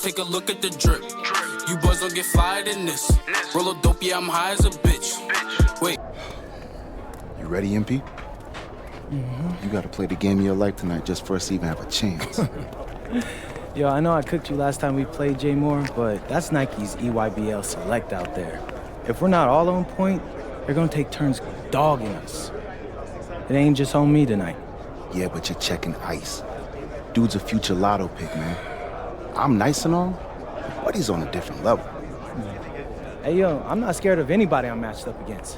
Just take a look at the drip. You boys don't get fired in this. Roll a dope, yeah, I'm high as a bitch. Wait. You ready, MP? You gotta play the game of your life tonight just for us to even have a chance. Yo, I know I cooked you last time we played J Moore, but that's Nike's EYBL Select out there. If we're not all on point, they're gonna take turns dogging us. It ain't just on me tonight. Yeah, but you're checking ice. Dude's a future lotto pick, man. I'm nice and all, but he's on a different level. Hey, yo, I'm not scared of anybody I'm matched up against.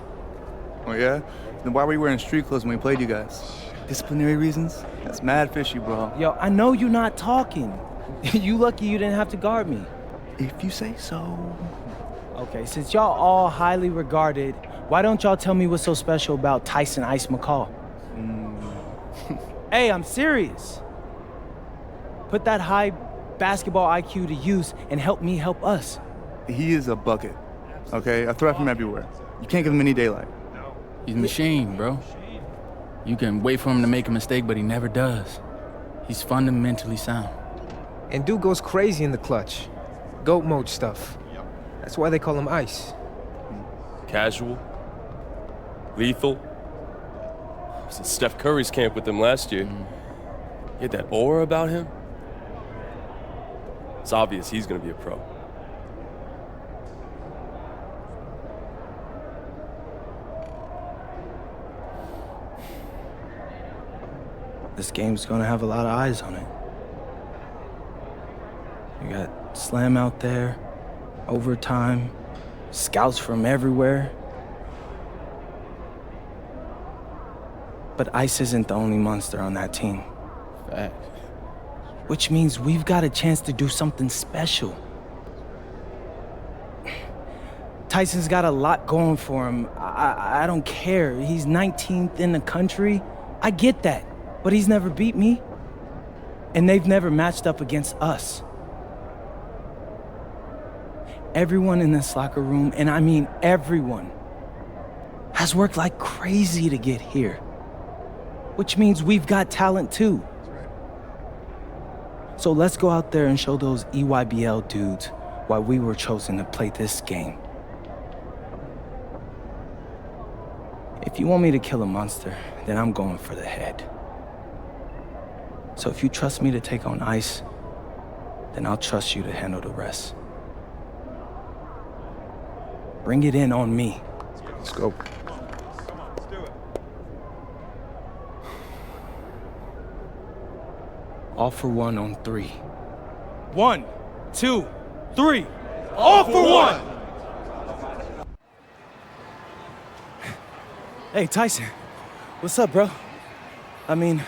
Oh, yeah? Then why were you wearing street clothes when we played you guys? Disciplinary reasons? That's mad fishy, bro. Yo, I know you're not talking. You lucky you didn't have to guard me. If you say so. Okay, since y'all all highly regarded, why don't y'all tell me what's so special about Tyson Ice McCall? Hey, I'm serious. Put that high basketball IQ to use and help me help us. He is a bucket, okay? I threat from everywhere. You can't give him any daylight. He's a machine, bro. You can wait for him to make a mistake, but he never does. He's fundamentally sound. And dude goes crazy in the clutch. Goat mode stuff. That's why they call him Ice. Casual. Lethal. I was at Steph Curry's camp with him last year. He had that aura about him. It's obvious he's gonna be a pro. This game's gonna have a lot of eyes on it. You got Slam out there, overtime, scouts from everywhere. But Ice isn't the only monster on that team. Fact. Which means we've got a chance to do something special. Tyson's got a lot going for him. I don't care. He's 19th in the country. I get that. But he's never beat me. And they've never matched up against us. Everyone in this locker room, and I mean everyone, has worked like crazy to get here. Which means we've got talent too. So let's go out there and show those EYBL dudes why we were chosen to play this game. If you want me to kill a monster, then I'm going for the head. So if you trust me to take on Ice, then I'll trust you to handle the rest. Bring it in on me. Let's go. All for one on 3. 1, 2, 3. All for one! Hey, Tyson. What's up, bro? I mean,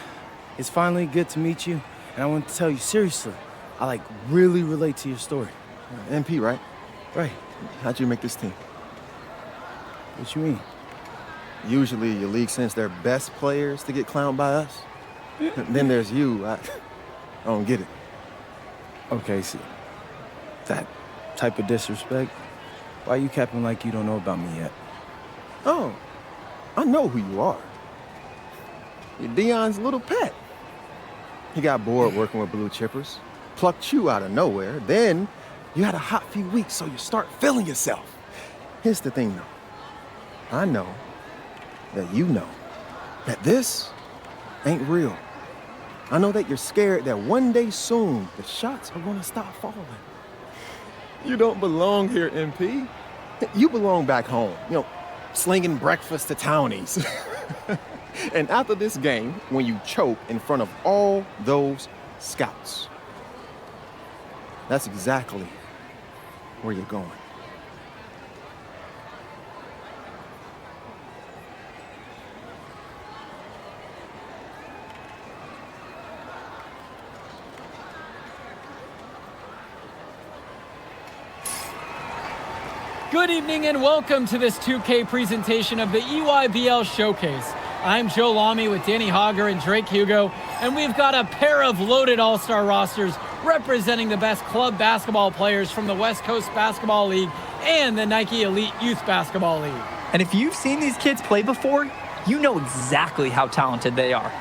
it's finally good to meet you, and I want to tell you seriously, I really relate to your story. MP, right? Right. How'd you make this team? What you mean? Usually your league sends their best players to get clowned by us. Then there's you. I don't get it. Okay, so that type of disrespect, why you capping like you don't know about me yet? Oh, I know who you are. You're Dion's little pet. He got bored working with blue chippers, plucked you out of nowhere, then you had a hot few weeks, so you start feeling yourself. Here's the thing, though. I know that you know that this ain't real. I know that you're scared that one day soon the shots are gonna stop falling. You don't belong here, MP. You belong back home, slinging breakfast to townies. And after this game, when you choke in front of all those scouts, that's exactly where you're going. Good evening and welcome to this 2K presentation of the EYBL Showcase. I'm Joe Lamy with Danny Hogger and Drake Hugo, and we've got a pair of loaded all-star rosters representing the best club basketball players from the West Coast Basketball League and the Nike Elite Youth Basketball League. And if you've seen these kids play before, you know exactly how talented they are.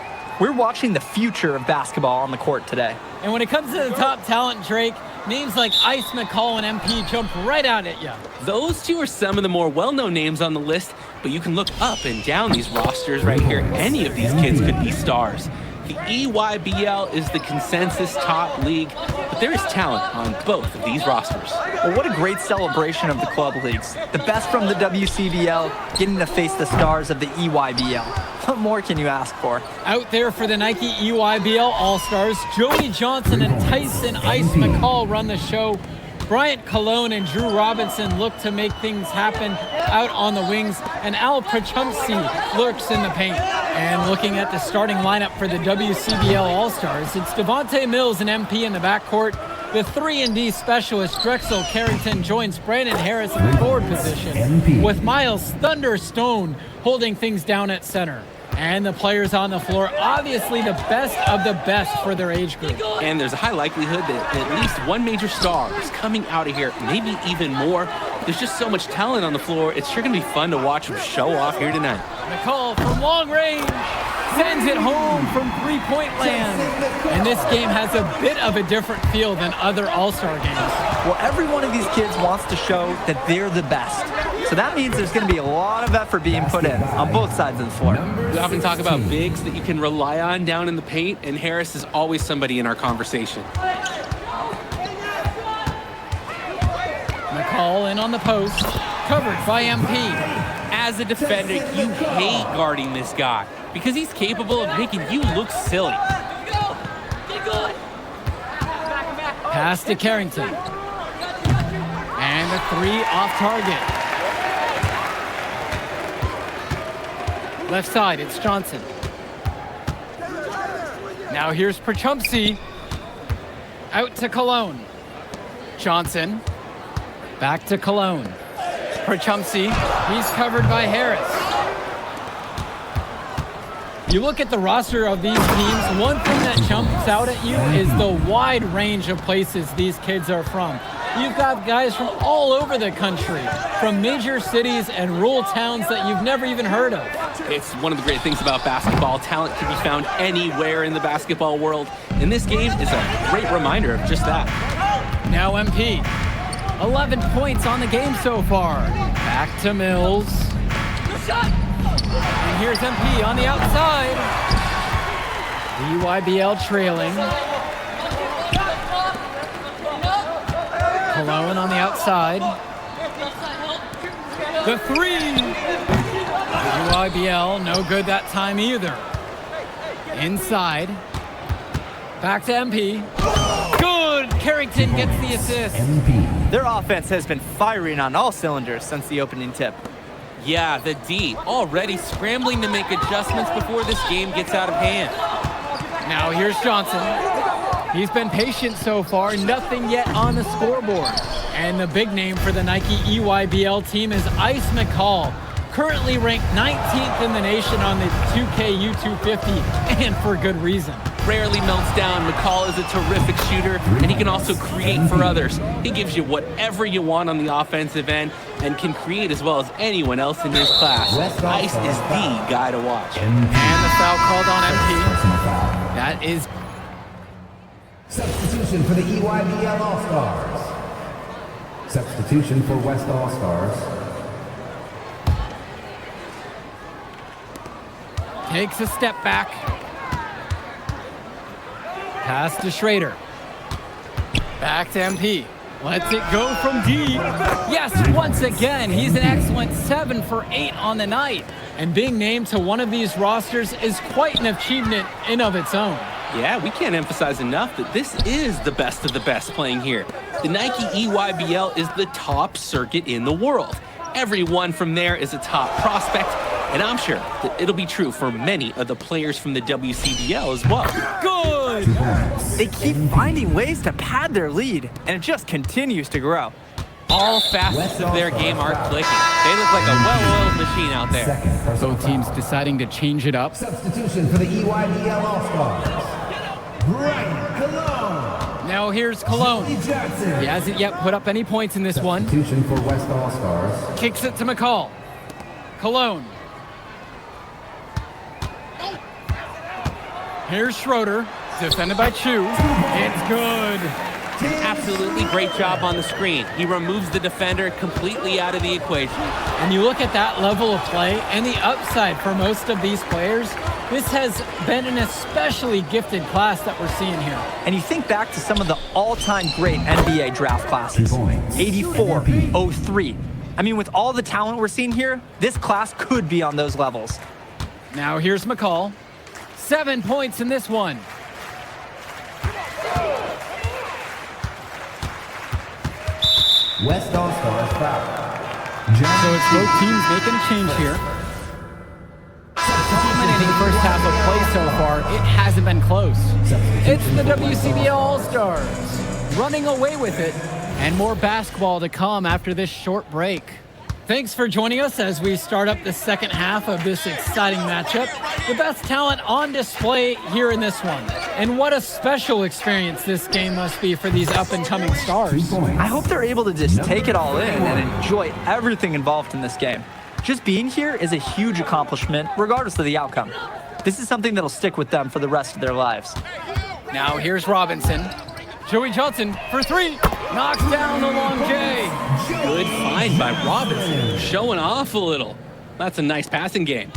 We're watching the future of basketball on the court today. And when it comes to the top talent, Drake, names like Ice McCall and MP jump right out at you. Those two are some of the more well-known names on the list, but you can look up and down these rosters right here. Any of these kids could be stars. The EYBL is the consensus top league, but there is talent on both of these rosters. Well, what a great celebration of the club leagues. The best from the WCBL getting to face the stars of the EYBL. What more can you ask for? Out there for the Nike EYBL All-Stars, Joey Johnson and Tyson Ice McCall run the show. Bryant Cologne and Drew Robinson look to make things happen out on the wings, and Al Prachumsky lurks in the paint. And looking at the starting lineup for the WCBL All-Stars, it's Devontae Mills and MP in the backcourt. The 3-and-D specialist Drexel Carrington joins Brandon Harris in the forward position, with Miles Thunderstone holding things down at center. And the players on the floor, obviously the best of the best for their age group. And there's a high likelihood that at least one major star is coming out of here, maybe even more. There's just so much talent on the floor. It's sure going to be fun to watch them show off here tonight. McCall from long range sends it home from three-point land. And this game has a bit of a different feel than other All-Star games. Well, every one of these kids wants to show that they're the best. So that means there's going to be a lot of effort being put in on both sides of the floor. We often talk about bigs that you can rely on down in the paint, and Harris is always somebody in our conversation. McCall in on the post, covered by MP. As a defender, you hate guarding this guy because he's capable of making you look silly. Pass to Carrington. And the three off target. Left side, it's Johnson. Now here's Prachumsky. Out to Cologne. Johnson. Back to Cologne. Prachumsky. He's covered by Harris. You look at the roster of these teams, one thing that jumps out at you is the wide range of places these kids are from. You've got guys from all over the country, from major cities and rural towns that you've never even heard of. It's one of the great things about basketball. Talent can be found anywhere in the basketball world, and this game is a great reminder of just that. Now MP. 11 points on the game so far. Back to Mills. And here's MP on the outside. The EYBL trailing. Cologne on the outside. The three. EYBL, no good that time either. Inside. Back to MP. Good! Carrington gets the assist. Their offense has been firing on all cylinders since the opening tip. Yeah, the D already scrambling to make adjustments before this game gets out of hand. Now here's Johnson. He's been patient so far, nothing yet on the scoreboard. And the big name for the Nike EYBL team is Ice McCall, currently ranked 19th in the nation on the 2K U250, and for good reason. Rarely melts down. McCall is a terrific shooter, and he can also create for others. He gives you whatever you want on the offensive end and can create as well as anyone else in his class. Ice is the guy to watch. And the foul called on MP. That is... Substitution for the EYBL All-Stars. Substitution for West All-Stars. Takes a step back. Pass to Schrader. Back to MP. Lets it go from D. Yes, once again, he's an excellent 7 for 8 on the night. And being named to one of these rosters is quite an achievement in of its own. Yeah, we can't emphasize enough that this is the best of the best playing here. The Nike EYBL is the top circuit in the world. Everyone from there is a top prospect, and I'm sure that it'll be true for many of the players from the WCBL as well. Good! They keep finding ways to pad their lead, and it just continues to grow. All facets of their game are clicking. They look like a well-oiled machine out there. Both teams deciding to change it up. Substitution for the EYBL All-Stars. Bryant Cologne. Now here's Cologne. He hasn't yet put up any points in this one. Substitution for West All-Stars. Kicks it to McCall. Cologne. Here's Schroeder, defended by Chu. It's good. Absolutely great job on the screen. He removes the defender completely out of the equation. And you look at that level of play and the upside for most of these players, this has been an especially gifted class that we're seeing here. And you think back to some of the all-time great NBA draft classes. 84, 03. I mean, with all the talent we're seeing here, this class could be on those levels. Now here's McCall. 7 points in this one. West All-Stars foul. So it's both teams making a change here. Dominating first half of play so far, it hasn't been close. It's the WCBL All-Stars running away with it, and more basketball to come after this short break. Thanks for joining us as we start up the second half of this exciting matchup. The best talent on display here in this one. And what a special experience this game must be for these up-and-coming stars. I hope they're able to just take it all in and enjoy everything involved in this game. Just being here is a huge accomplishment, regardless of the outcome. This is something that'll stick with them for the rest of their lives. Now here's Robinson. Joey Johnson for three. Knocks down the long J. Good find by Robinson. Showing off a little. That's a nice passing game.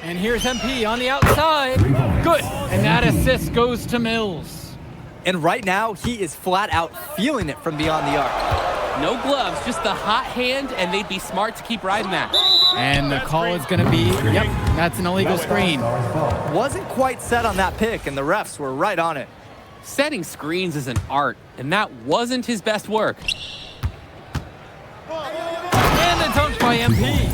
And here's MP on the outside. Good. And that assist goes to Mills. And right now, he is flat out feeling it from beyond the arc. No gloves, just the hot hand, and they'd be smart to keep riding that. And the call is going to be, yep, that's an illegal screen. Wasn't quite set on that pick, and the refs were right on it. Setting screens is an art, and that wasn't his best work. And the dunk by MP.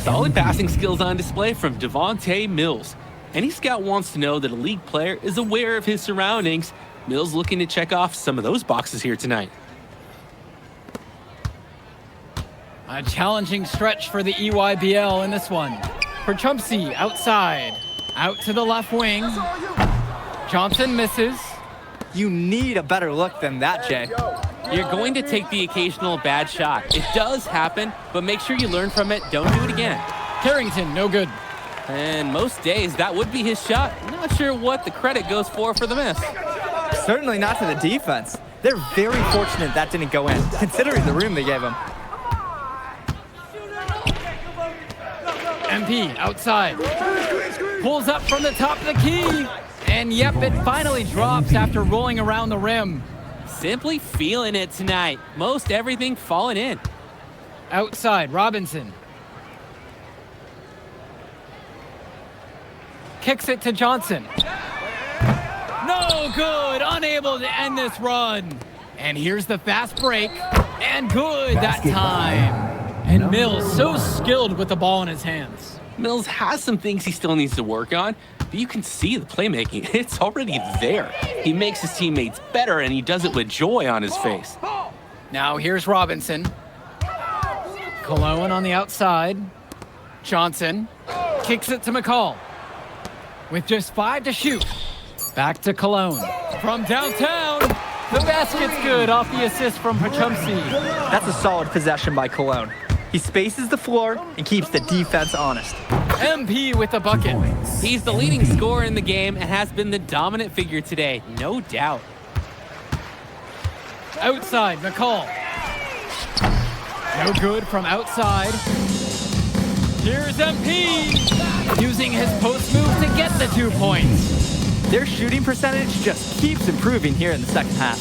Solid passing skills on display from Devontae Mills. Any scout wants to know that a league player is aware of his surroundings. Mills looking to check off some of those boxes here tonight. A challenging stretch for the EYBL in this one. For Chumpsy, outside. Out to the left wing. Johnson misses. You need a better look than that, Jay. You're going to take the occasional bad shot. It does happen, but make sure you learn from it. Don't do it again. Carrington, no good. And most days, that would be his shot. Not sure what the credit goes for the miss. Certainly not to the defense. They're very fortunate that didn't go in, considering the room they gave him. MP outside. Pulls up from the top of the key. And yep, it finally drops after rolling around the rim. Simply feeling it tonight. Most everything falling in. Outside, Robinson. Kicks it to Johnson. No good, unable to end this run. And here's the fast break. And good that time. And Mills, so skilled with the ball in his hands. Mills has some things he still needs to work on, but you can see the playmaking. It's already there. He makes his teammates better, and he does it with joy on his face. Now here's Robinson. Cologne on the outside. Johnson kicks it to McCall. With just 5 to shoot. Back to Cologne. From downtown, the basket's good off the assist from Pachumsi. That's a solid possession by Cologne. He spaces the floor and keeps the defense honest. MP with the bucket. He's the leading scorer in the game and has been the dominant figure today, no doubt. Outside, McCall. No good from outside. Here's MP. Using his post move to get the 2 points. Their shooting percentage just keeps improving here in the second half.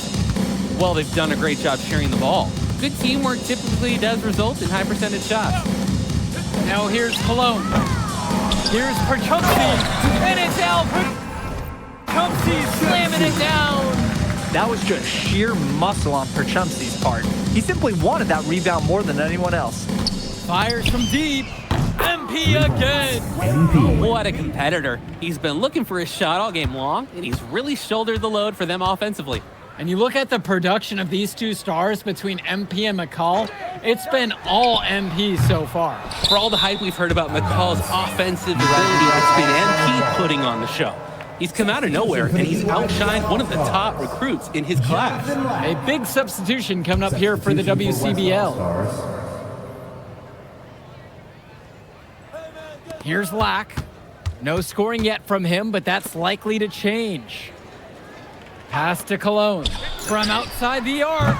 Well, they've done a great job sharing the ball. Good teamwork typically does result in high percentage shots. Now here's Cologne. Here's Pachumsi. And it's out. Pachumsi slamming it down. That was just sheer muscle on Pachumsi's part. He simply wanted that rebound more than anyone else. Fires from deep. MP again. What a competitor. He's been looking for his shot all game long, and he's really shouldered the load for them offensively. And you look at the production of these two stars between MP and McCall, it's been all MP so far. For all the hype we've heard about McCall's offensive ability, it's been MP putting on the show. He's come out of nowhere, and he's outshined one of the top recruits in his class. A big substitution coming up here for the WCBL. Here's Lack. No scoring yet from him, but that's likely to change. Pass to Cologne from outside the arc.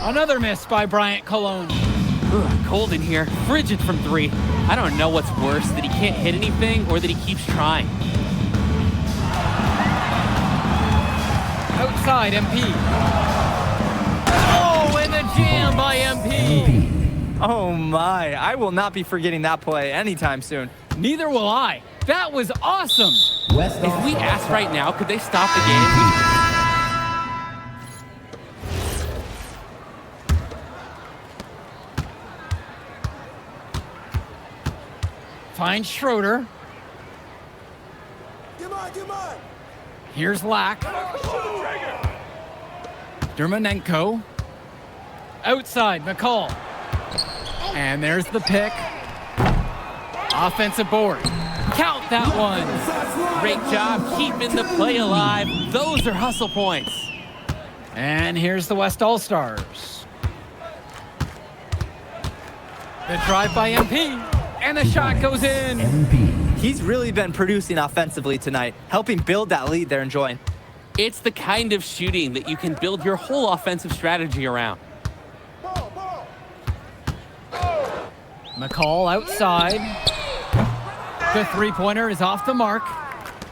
Another miss by Bryant Cologne. Ugh, cold in here, frigid from 3. I don't know what's worse, that he can't hit anything or that he keeps trying. Outside MP. Oh, and the jam by MP. Oh my, I will not be forgetting that play anytime soon. Neither will I. That was awesome. If we asked right now, could they stop the game? Finds Schroeder. Here's Lack. Dermanenko. Outside, McCall. And there's the pick. Offensive board. Count that one. Great job keeping the play alive. Those are hustle points. And here's the West All-Stars. The drive by MP. And the shot goes in. He's really been producing offensively tonight, helping build that lead they're enjoying. It's the kind of shooting that you can build your whole offensive strategy around. McCall outside. The three-pointer is off the mark.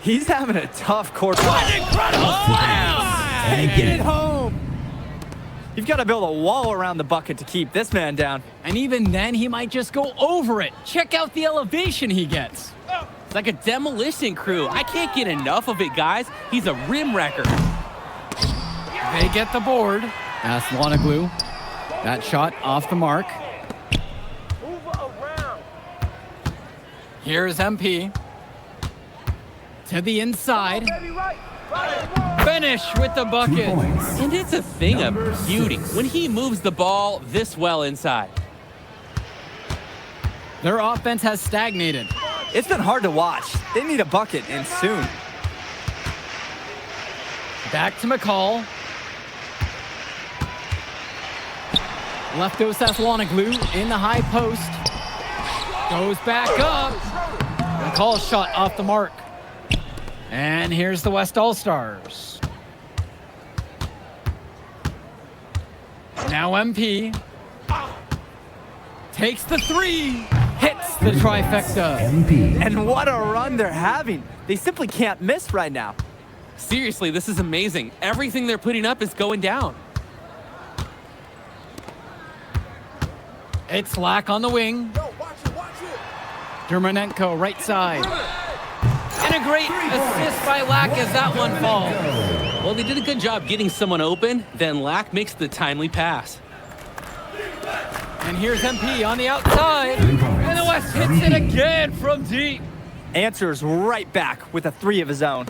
He's having a tough court. What incredible slam! Taking it home. You've got to build a wall around the bucket to keep this man down. And even then, he might just go over it. Check out the elevation he gets. It's like a demolition crew. I can't get enough of it, guys. He's a rim wrecker. They get the board. Aslanoglu. That shot off the mark. Here's MP. To the inside. Finish with the bucket. And it's a thing of beauty when he moves the ball this well inside. Their offense has stagnated. It's been hard to watch. They need a bucket, and soon. Back to McCall. Left goes Aslanoglu in the high post. Goes back up. McCall's shot off the mark. And here's the West All-Stars. Now MP. Takes the three. Hits the trifecta. And what a run they're having. They simply can't miss right now. Seriously, this is amazing. Everything they're putting up is going down. It's Lack on the wing. Dermanenko right side. And a great assist by Lack as that one falls. Well, they did a good job getting someone open. Then Lack makes the timely pass. And here's MP on the outside. And the West hits it again from deep. Answers right back with a 3 of his own.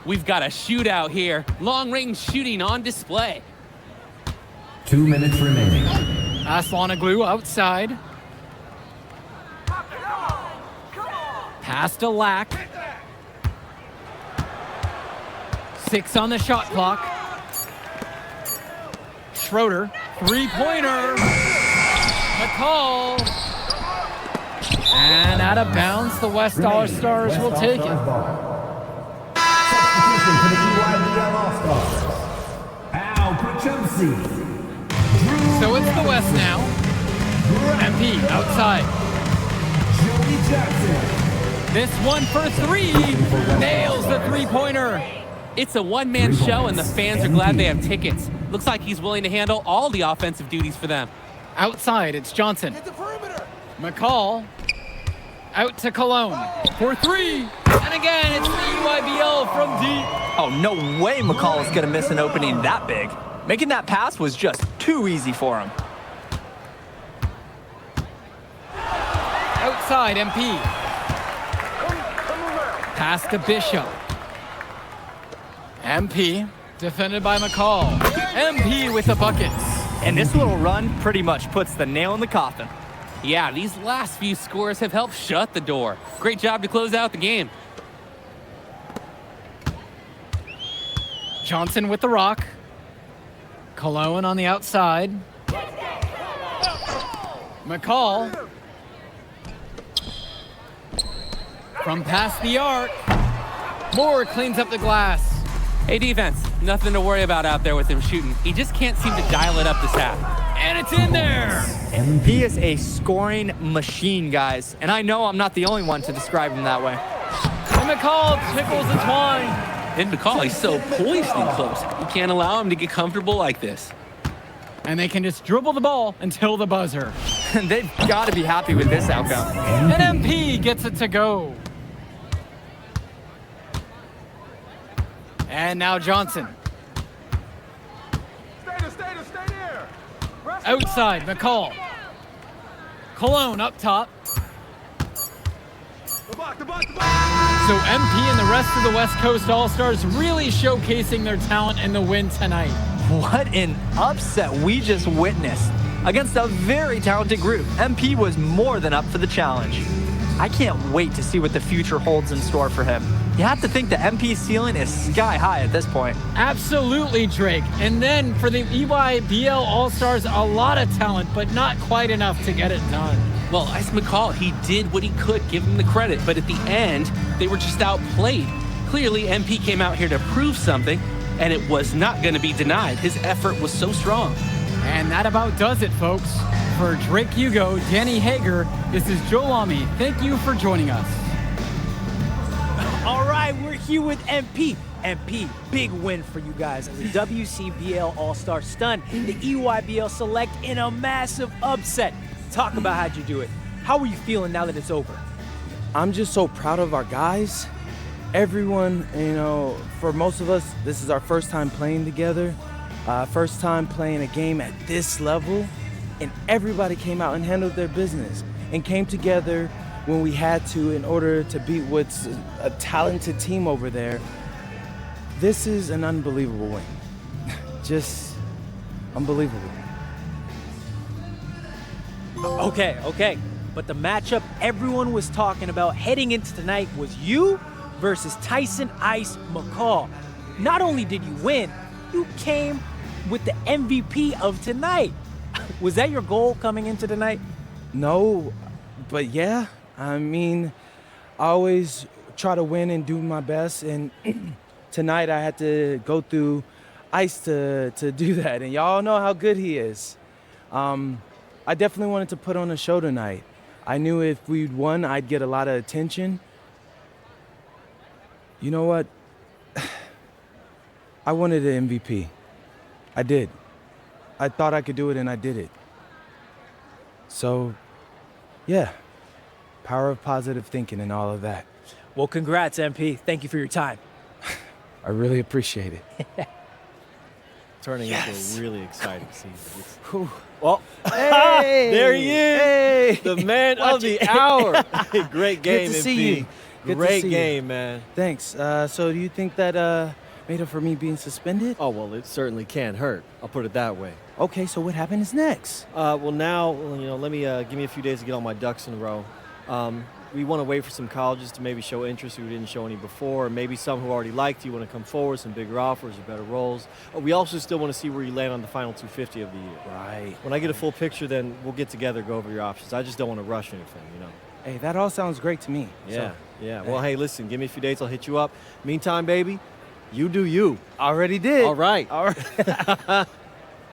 We've got a shootout here. Long-range shooting on display. 2 minutes remaining. Aslanoglu outside. Pass to Lack. 6 on the shot clock. Schroeder, three-pointer. McCall. And out of bounds, the West All-Stars will take it. Substitution for the WCBL All-Stars. Al Krachumsi. So it's the West now. MP outside. Joey Jackson. This one for 3. Nails the three-pointer. It's a one-man show, and the fans are glad they have tickets. Looks like he's willing to handle all the offensive duties for them. Outside, it's Johnson. McCall. Out to Cologne for 3. And again, it's the EYBL from deep. Oh, no way McCall is going to miss an opening that big. Making that pass was just too easy for him. Outside, MP. Pass to Bishop. MP, defended by McCall. MP with the buckets. And this little run pretty much puts the nail in the coffin. Yeah, these last few scores have helped shut the door. Great job to close out the game. Johnson with the rock. Cologne on the outside. McCall. From past the arc, Moore cleans up the glass. Hey, defense, nothing to worry about out there with him shooting. He just can't seem to dial it up this half. And it's in there. He is a scoring machine, guys. And I know I'm not the only one to describe him that way. And McCall tickles the twine. And McCall, he's so poised and close. You can't allow him to get comfortable like this. And they can just dribble the ball until the buzzer. They've got to be happy with this outcome. And MP gets it to go. And now Johnson. Stay there. Outside, McCall. Cologne up top. So MP and the rest of the West Coast All-Stars really showcasing their talent in the win tonight. What an upset we just witnessed. Against a very talented group, MP was more than up for the challenge. I can't wait to see what the future holds in store for him. You have to think the MP ceiling is sky high at this point. Absolutely, Drake. And then for the EYBL All-Stars, a lot of talent, but not quite enough to get it done. Well, Ice McCall, he did what he could, give him the credit, but at the end, they were just outplayed. Clearly, MP came out here to prove something, and it was not going to be denied. His effort was so strong. And that about does it, folks. For Drake Hugo, Danny Hager, this is Joe Lamy. Thank you for joining us. All right, we're here with MP. MP, big win for you guys as the WCBL All-Star stun the EYBL Select in a massive upset. Talk about how'd you do it. How are you feeling now that it's over? I'm just so proud of our guys. Everyone, you know, for most of us, this is our first time playing together. First time playing a game at this level. And everybody came out and handled their business and came together when we had to in order to beat what's a talented team over there. This is an unbelievable win. Just unbelievable. Okay. But the matchup everyone was talking about heading into tonight was you versus Tyson Ice McCall. Not only did you win, you came with the MVP of tonight. Was that your goal coming into tonight? No, but yeah. I mean, I always try to win and do my best, and tonight I had to go through Ice to do that, and y'all know how good he is. I definitely wanted to put on a show tonight. I knew if we'd won, I'd get a lot of attention. You know what? I wanted an MVP. I did. I thought I could do it, and I did it. So, yeah. Power of positive thinking and all of that. Well, congrats, MP. Thank you for your time. I really appreciate it. Turning into a really exciting scene. Well, hey, there he is, hey, the man of the hour. Great game, Good to MP. see you. Good to Great see game, you. man. Thanks. So do you think that made up for me being suspended? Oh, well, it certainly can't hurt. I'll put it that way. Okay, so what happens next? Well, now, let me give me a few days to get all my ducks in a row. We want to wait for some colleges to maybe show interest who didn't show any before, or maybe some who already liked you want to come forward, some bigger offers or better roles. We also still want to see where you land on the final 250 of the year. Right. When I get a full picture, then we'll get together, go over your options. I just don't want to rush anything, Hey, that all sounds great to me. Yeah, So, yeah. Well, hey, listen, give me a few days, I'll hit you up. Meantime, baby, you do you. Already did. All right. All right.